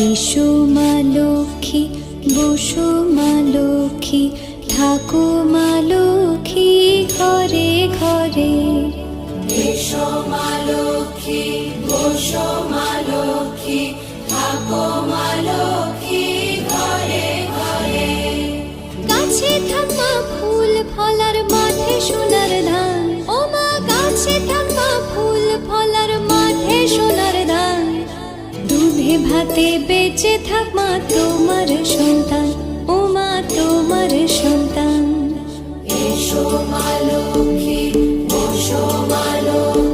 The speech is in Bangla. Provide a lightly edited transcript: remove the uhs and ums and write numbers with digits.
এসো মা লক্ষ্মী, বসো মা লক্ষ্মী, থাকো মা লক্ষ্মী ঘরে ঘরে। এসো মা লক্ষ্মী, বসো মা লক্ষ্মী, থাকো মা লক্ষ্মী ঘরে ঘরে। গাছে থাকা ফুল ফলার মাঠে সোনার ধান, ও মা গাছে থাকা ফুল ফলার মাঠে সোনার ধান। দুধে ভাতে বেঁচে থাক মা তোমার সন্তান, ও মা তোমার সন্তান। এসো মা লক্ষ্মী, বসো মা লক্ষ্মী।